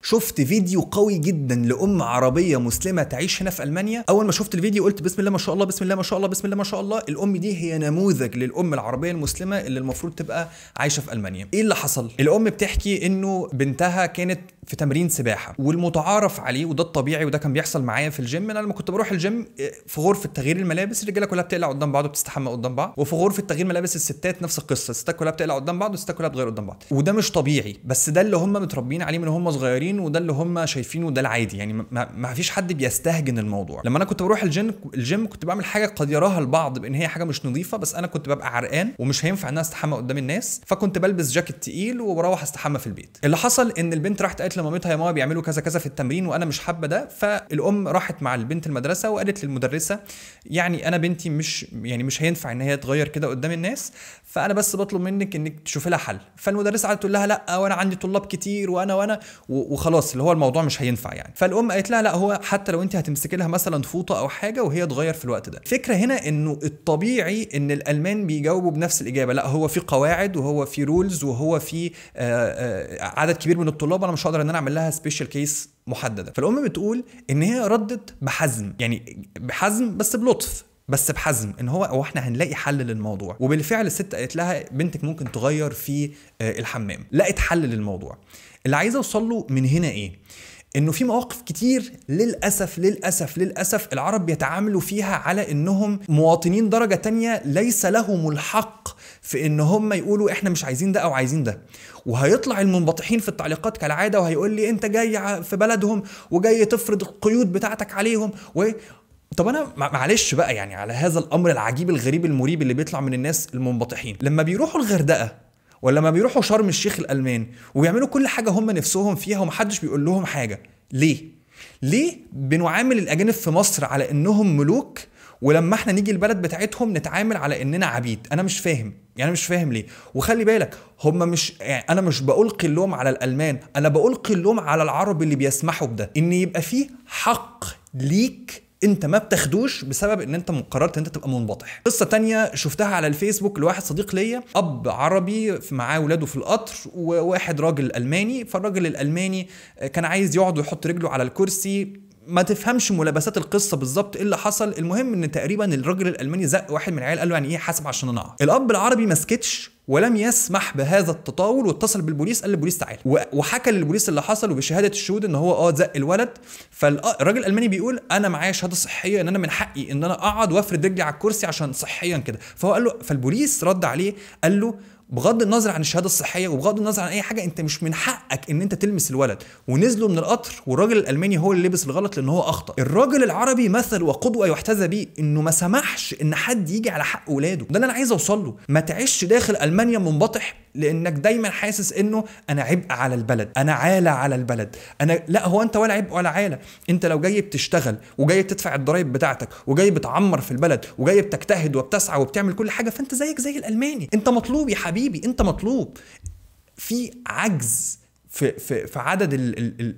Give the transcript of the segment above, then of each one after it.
شفت فيديو قوي جدا لأم عربية مسلمة تعيش هنا في ألمانيا. أول ما شفت الفيديو قلت بسم الله ما شاء الله، بسم الله ما شاء الله، بسم الله ما شاء الله. الأم دي هي نموذج للأم العربية المسلمة اللي المفروض تبقى عايشة في ألمانيا. إيه اللي حصل؟ الأم بتحكي إنه بنتها كانت في تمرين سباحة، والمتعارف عليه وده الطبيعي وده كان بيحصل معايا في الجيم. أنا لما كنت بروح الجيم في غرفة تغيير الملابس الرجالة كلها بتقلع قدام بعض وبتستحمى قدام بعض، وفي غرفة تغيير ملابس الستات نفس القصة، الستات كلها بتقلع قدام بعض والستات كلها بتغير قدام بعض. وده مش طبيعي، بس ده اللي هم متربيين عليه من هم صغيرين وده اللي هم شايفينه ده العادي. يعني ما فيش حد بيستهجن الموضوع. لما انا كنت بروح الجيم كنت بعمل حاجه قد يراها البعض بان هي حاجه مش نظيفه، بس انا كنت ببقى عرقان ومش هينفع ان انا استحمى قدام الناس، فكنت بلبس جاكيت تقيل وبروح استحمى في البيت. اللي حصل ان البنت راحت قالت لمامتها يا ماما بيعملوا كذا كذا في التمرين وانا مش حابه ده. فالام راحت مع البنت المدرسه وقالت للمدرسه يعني انا بنتي مش هينفع ان هي تغير كده قدام الناس، فانا بس بطلب منك انك تشوفي لها حل. فالمدرسه قالت لها لا وانا عندي طلاب كتير وانا وخلاص اللي هو الموضوع مش هينفع يعني. فالام قالت لها لا هو حتى لو انت هتمسكي لها مثلا فوطه او حاجه وهي تغير في الوقت ده. الفكره هنا انه الطبيعي ان الالمان بيجاوبوا بنفس الاجابه، لا هو في قواعد وهو في رولز وهو في عدد كبير من الطلاب، انا مش هقدر ان انا اعمل لها سبيشال كيس محدده. فالام بتقول ان هي ردت بحزم، يعني بحزم بس بلطف بس بحزم، ان هو احنا هنلاقي حل للموضوع. وبالفعل الست قالت لها بنتك ممكن تغير في الحمام، لقت حل للموضوع. اللي عايز اوصل له من هنا ايه؟ انه في مواقف كتير للأسف العرب بيتعاملوا فيها على انهم مواطنين درجة تانية ليس لهم الحق في ان هم يقولوا احنا مش عايزين ده او عايزين ده. وهيطلع المنبطحين في التعليقات كالعادة وهيقول لي انت جاي في بلدهم وجاي تفرض القيود بتاعتك عليهم طب انا معلش بقى يعني على هذا الامر العجيب الغريب المريب اللي بيطلع من الناس المنبطحين لما بيروحوا الغردقة ولا ما بيروحوا شرم الشيخ الألمان وبيعملوا كل حاجة هم نفسهم فيها ومحدش بيقول لهم حاجة. ليه بنعامل الأجانب في مصر على إنهم ملوك، ولما احنا نيجي البلد بتاعتهم نتعامل على إننا عبيد؟ أنا مش فاهم ليه. وخلي بالك هم مش يعني أنا مش بألقي اللوم على الألمان، أنا بألقي اللوم على العرب اللي بيسمحوا بده، إن يبقى فيه حق ليك انت ما بتاخدوش بسبب ان انت قررت انت تبقى منبطح. قصة تانية شفتها على الفيسبوك لواحد صديق ليا، اب عربي معاه ولاده في القطر وواحد راجل الماني. فالراجل الالماني كان عايز يقعد ويحط رجله على الكرسي، ما تفهمش ملابسات القصه بالظبط ايه اللي حصل. المهم ان تقريبا الراجل الالماني زق واحد من العيال قال له يعني ايه حاسب عشان انا اقع. الاب العربي ما سكتش ولم يسمح بهذا التطاول واتصل بالبوليس، قال للبوليس تعال وحكى للبوليس اللي حصل وبشهاده الشهود ان هو زق الولد. فالراجل الالماني بيقول انا معايا شهاده صحيه ان انا من حقي ان انا اقعد وافرد رجلي على الكرسي عشان صحيا كده. فهو قال له، فالبوليس رد عليه قال له بغض النظر عن الشهاده الصحيه وبغض النظر عن اي حاجه انت مش من حقك ان انت تلمس الولد. ونزلوا من القطر والراجل الالماني هو اللي لبس الغلط لان هو اخطا. الراجل العربي مثل وقدوه يحتذى بيه، انه ما سمحش ان حد يجي على حق اولاده. ده اللي انا عايز اوصل له. ما تعيش داخل المانيا منبطح لانك دايما حاسس انه انا عبء على البلد، انا عالة على البلد. لا هو انت ولا عبء ولا عالة. انت لو جاي بتشتغل وجاي بتدفع الضرايب بتاعتك وجاي بتعمر في البلد وجاي بتجتهد وبتسعى وبتعمل كل حاجه، فانت زيك زي الالماني. انت مطلوب يا حبيبي، انت مطلوب. في عجز في عدد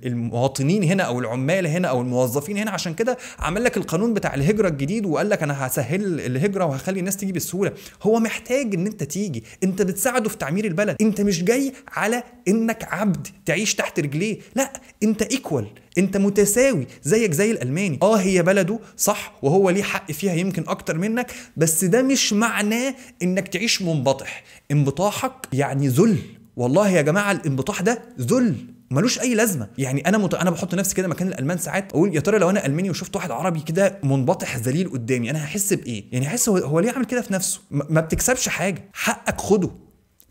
المواطنين هنا او العمال هنا او الموظفين هنا، عشان كده عمل لك القانون بتاع الهجرة الجديد وقال لك انا هسهل الهجرة وهخلي الناس تيجي بالسهولة. هو محتاج ان انت تيجي، انت بتساعده في تعمير البلد. انت مش جاي على انك عبد تعيش تحت رجليه، لا انت ايكوال، انت متساوي زيك زي الالماني. هي بلده صح وهو ليه حق فيها يمكن اكتر منك، بس ده مش معناه انك تعيش منبطح. انبطاحك يعني ذل. والله يا جماعه الانبطاح ده ذل ملوش اي لازمه. يعني انا بحط نفسي كده مكان الالمان ساعات اقول يا ترى لو انا الماني وشفت واحد عربي كده منبطح ذليل قدامي انا هحس بايه؟ يعني هحس هو ليه عامل كده في نفسه؟ ما بتكسبش حاجه، حقك خده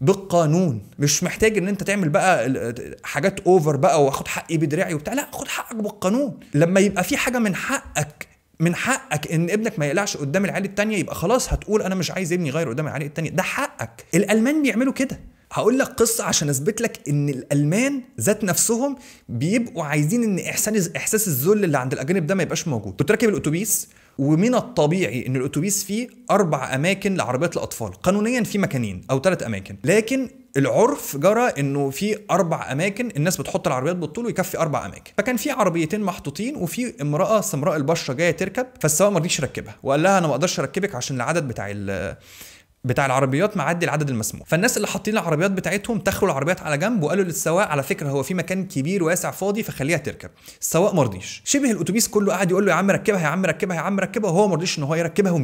بالقانون. مش محتاج ان انت تعمل بقى حاجات اوفر بقى واخد حقي بدراعي وبتاع، لا خد حقك بالقانون. لما يبقى في حاجه من حقك ان ابنك ما يقلعش قدام العيال التانية، يبقى خلاص هتقول انا مش عايز ابني يغير قدام العيال التانية، ده حقك. الالمان بيعملوا كده. هقول لك قصة عشان اثبت لك ان الالمان ذات نفسهم بيبقوا عايزين ان احساس الذل اللي عند الاجانب ده ما يبقاش موجود. كنت راكب الاتوبيس ومن الطبيعي ان الاتوبيس فيه 4 اماكن لعربيات الاطفال، قانونيا في 2 أو 3 اماكن، لكن العرف جرى انه في 4 اماكن الناس بتحط العربيات بالطول ويكفي 4 اماكن. فكان في عربيتين محطوطين وفي امراه سمراء البشره جايه تركب، فالسواق ما رضيش يركبها وقال لها انا ما اقدرش اركبك عشان العدد بتاع العربيات معدي العدد المسموح. فالناس اللي حاطين العربيات بتاعتهم تخلوا العربيات على جنب وقالوا للسواق على فكره هو في مكان كبير واسع فاضي فخليها تركب. السواق ما رضيش، شبه الاتوبيس كله قاعد يقول له يا عم ركبها يا عم ركبها يا عم ركبها، وهو ما رضيش ان هو يركبها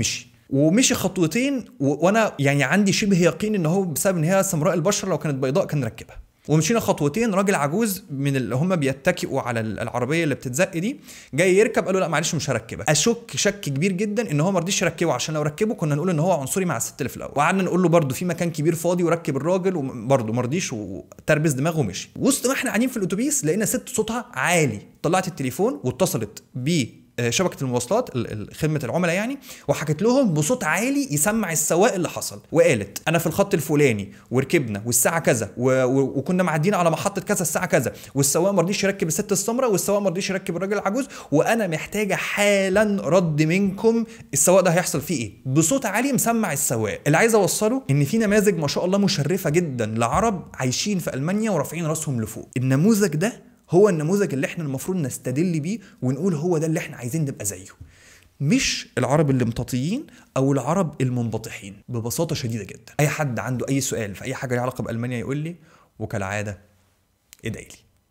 ومشي خطوتين، وانا يعني عندي شبه يقين ان هو بسبب ان هي سمراء البشره لو كانت بيضاء كان ركبها. ومشينا خطوتين، راجل عجوز من اللي هم بيتكئوا على العربيه اللي بتتزق دي جاي يركب، قالوا لا معلش مش هركبها. اشك شك كبير جدا ان هو ما رضيش يركبه، عشان لو ركبه كنا نقول ان هو عنصري مع الست اللي في الاول. وقعدنا نقول له برده في مكان كبير فاضي وركب الراجل، وبرده ما رضيش وتربس دماغه ومشي. وسط ما احنا قاعدين في الاتوبيس لقينا ست صوتها عالي، طلعت التليفون واتصلت بيه شبكه المواصلات خدمه العملاء يعني، وحكت لهم بصوت عالي يسمع السواق اللي حصل، وقالت انا في الخط الفلاني وركبنا والساعه كذا وكنا معديين على محطه كذا الساعه كذا، والسواق ما رضيش يركب الست السمراء، والسواق ما رضيش يركب الراجل العجوز، وانا محتاجه حالا رد منكم السواق ده هيحصل فيه ايه، بصوت عالي مسمع السواق. اللي عايز اوصله ان في نماذج ما شاء الله مشرفه جدا لعرب عايشين في المانيا ورافعين راسهم لفوق. النموذج ده هو النموذج اللي احنا المفروض نستدل بيه ونقول هو ده اللي احنا عايزين نبقى زيه، مش العرب الامتطيين او العرب المنبطحين. ببساطه شديده جدا. اي حد عنده اي سؤال في اي حاجه ليها علاقه بالمانيا يقول لي، وكالعاده ادعي لي.